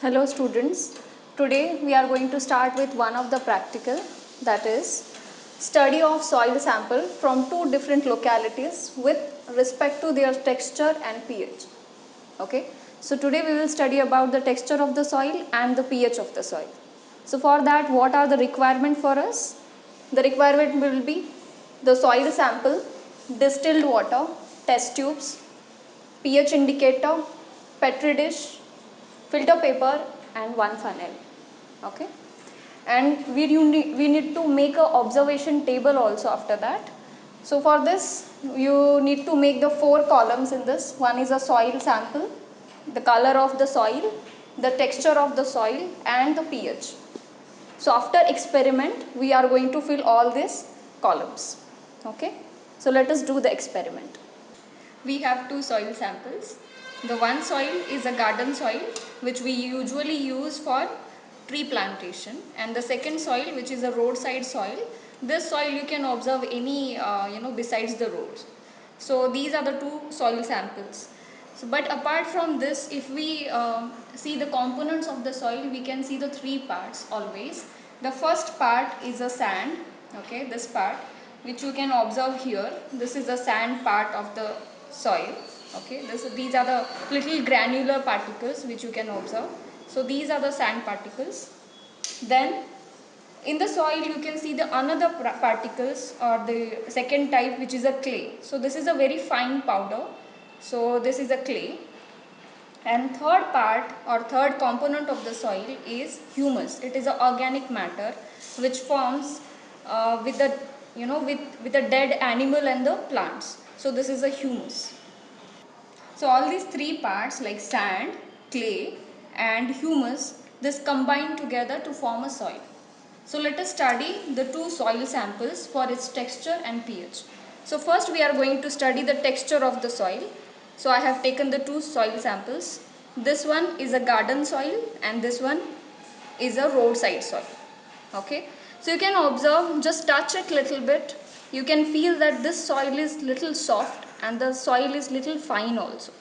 Hello students, today we are going to start with one of the practical, that is study of soil sample from two different localities with respect to their texture and pH. Okay, so today we will study about the texture of the soil and the pH of the soil. So for that, what are the requirement for us? The requirement will be the soil sample, distilled water, test tubes, pH indicator, petri dish, filter paper and one funnel. Okay, and we need to make a observation table also after that. So for this you need to make the 4 columns in this. One is a soil sample, the color of the soil, the texture of the soil and the pH. So after experiment we are going to fill all these columns. Okay, so let us do the experiment. We have two soil samples. The one soil is a garden soil which we usually use for tree plantation, and the second soil which is a roadside soil. This soil you can observe any besides the roads. So these are the two soil samples. So, but apart from this, if we see the components of the soil, we can see the three parts always. The first part is a sand, okay, this part which you can observe here. This is the sand part of the soil, okay. These are the little granular particles which you can observe. So these are the sand particles. Then in the soil you can see the another particles or the second type which is a clay. So this is a very fine powder. So this is a clay. And third part or third component of the soil is humus. It is an organic matter which forms with the with the dead animal and the plants. So this is a humus. So all these three parts like sand, clay and humus, this combine together to form a soil. So let us study the two soil samples for its texture and pH. So first we are going to study the texture of the soil. So I have taken the two soil samples. This one is a garden soil and this one is a roadside soil. Okay. So you can observe, just touch it little bit. You can feel that this soil is little soft and the soil is little fine also.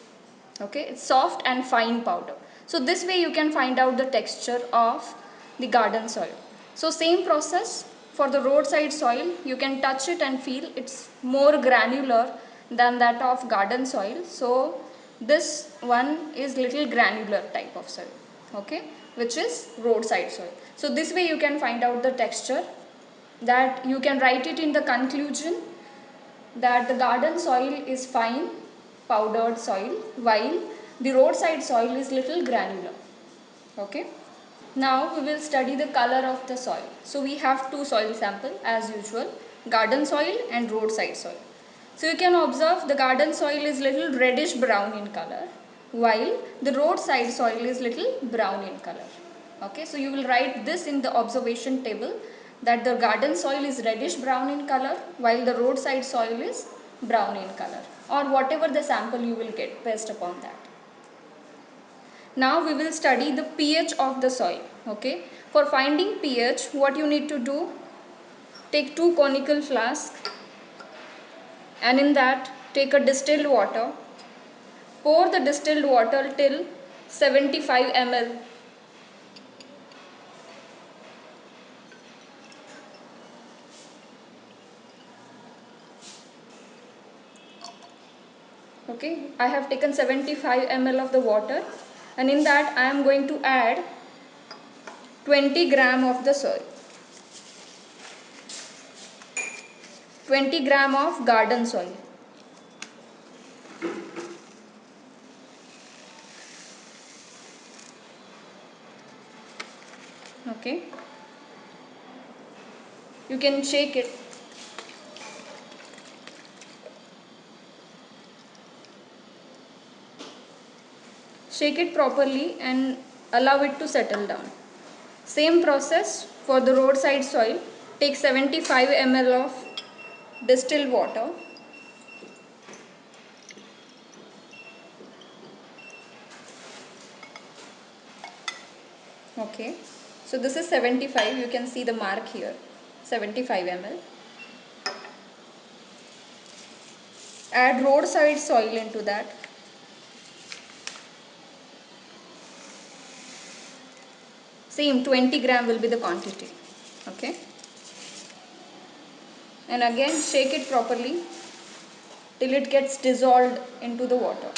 Okay, it's soft and fine powder. So this way you can find out the texture of the garden soil. So same process for the roadside soil, you can touch it and feel it's more granular than that of garden soil. So this one is little granular type of soil, okay, which is roadside soil. So this way you can find out the texture, that you can write it in the conclusion that the garden soil is fine powdered soil while the roadside soil is little granular. Okay. Now we will study the color of the soil. So we have two soil sample as usual, garden soil and roadside soil. So you can observe the garden soil is little reddish brown in color while the roadside soil is little brown in color. Okay, so you will write this in the observation table that the garden soil is reddish brown in color while the roadside soil is brown in color, or whatever the sample you will get based upon that. Now we will study the pH of the soil. Okay. For finding pH, what you need to do, take two conical flasks and in that take a distilled water. Pour the distilled water till 75 ml. Okay, I have taken 75 ml of the water and in that I am going to add 20 gram of the soil. 20 gram of garden soil. Okay. You can shake it. Shake it properly and allow it to settle down. Same process for the roadside soil. Take 75 ml of distilled water. Okay. So this is 75. You can see the mark here. 75 ml. Add roadside soil into that. Same 20 gram will be the quantity. Okay. And again shake it properly till it gets dissolved into the water.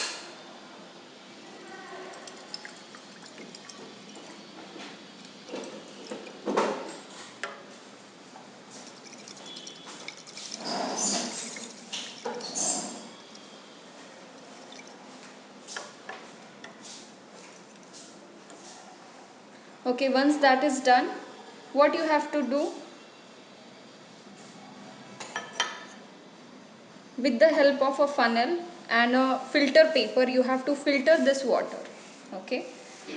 Okay, once that is done, what you have to do, with the help of a funnel and a filter paper, you have to filter this water. Okay,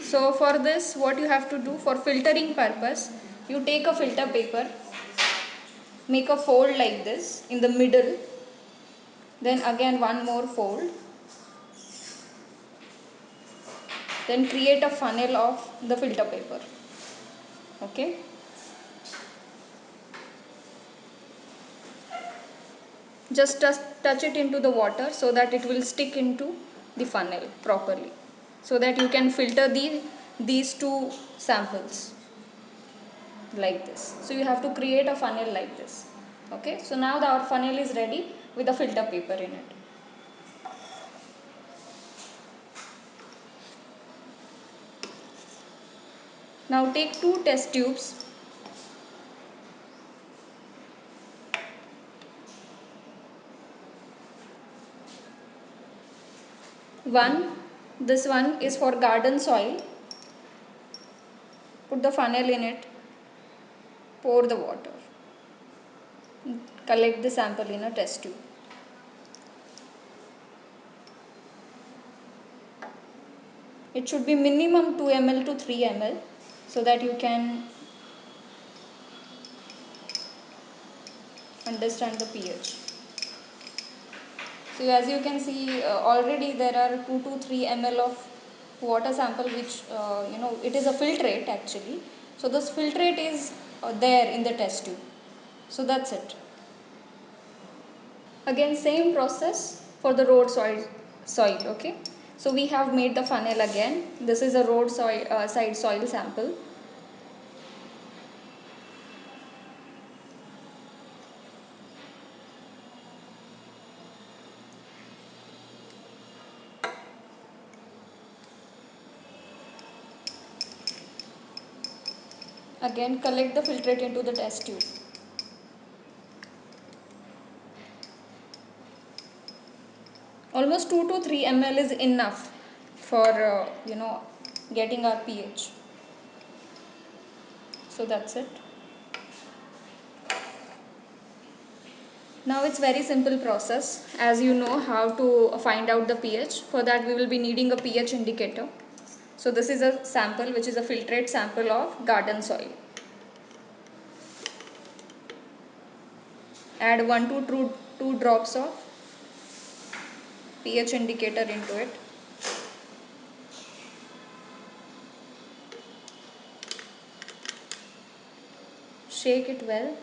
so for this what you have to do, for filtering purpose, you take a filter paper, make a fold like this in the middle, then again one more fold, then create a funnel of the filter paper. Okay, just touch it into the water so that it will stick into the funnel properly, so that you can filter these two samples like this. So you have to create a funnel like this. Okay, so now our funnel is ready with a filter paper in it. Now take two test tubes, this one is for garden soil. Put the funnel in it, pour the water, collect the sample in a test tube. It should be minimum 2 ml to 3 ml so that you can understand the pH. So as you can see, already there are 2 to 3 ml of water sample, which it is a filtrate actually. So this filtrate is there in the test tube. So that's it. Again same process for the road soil. Okay, so we have made the funnel again. This is a road side soil sample. Again collect the filtrate into the test tube. Almost 2 to 3 ml is enough for getting our pH. So that's it. Now it's very simple process. As you know how to find out the pH, for that we will be needing a pH indicator. So this is a sample which is a filtrate sample of garden soil. Add 1 to 2 drops of pH indicator into it. Shake it well.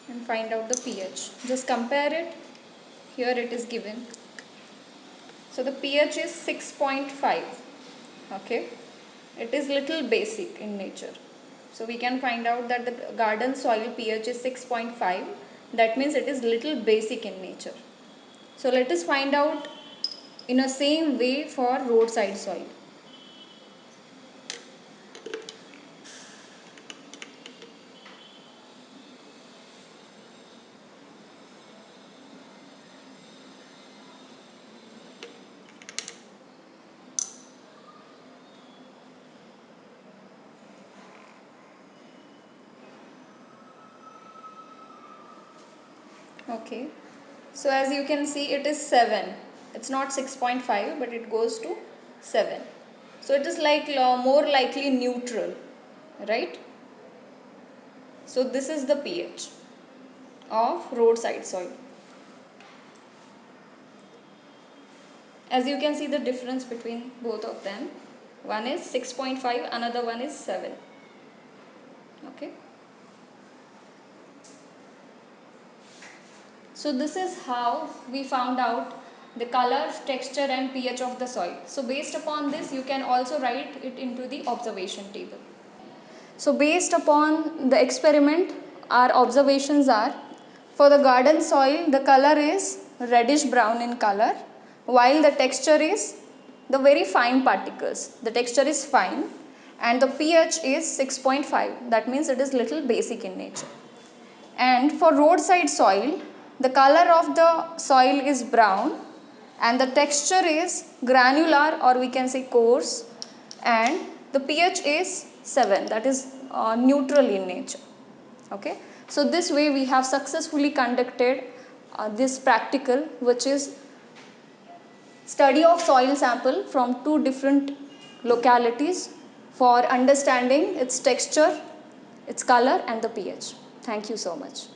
And find out the pH. Just compare it. Here it is given. So the pH is 6.5. Okay. It is little basic in nature. So we can find out that the garden soil pH is 6.5. That means it is little basic in nature. So let us find out in a same way for roadside soil. Okay, so as you can see it is 7. It's not 6.5 but it goes to 7. So it is like more likely neutral, right? So this is the pH of roadside soil. As you can see the difference between both of them. One is 6.5, another one is 7. Okay. So this is how we found out the color, texture and pH of the soil. So based upon this you can also write it into the observation table. So based upon the experiment, our observations are, for the garden soil the color is reddish brown in color, while the texture is the very fine particles. The texture is fine and the pH is 6.5, that means it is little basic in nature. And for roadside soil, the color of the soil is brown and the texture is granular, or we can say coarse, and the pH is 7, that is neutral in nature. Okay. So this way we have successfully conducted this practical, which is study of soil sample from two different localities for understanding its texture, its color and the pH. Thank you so much.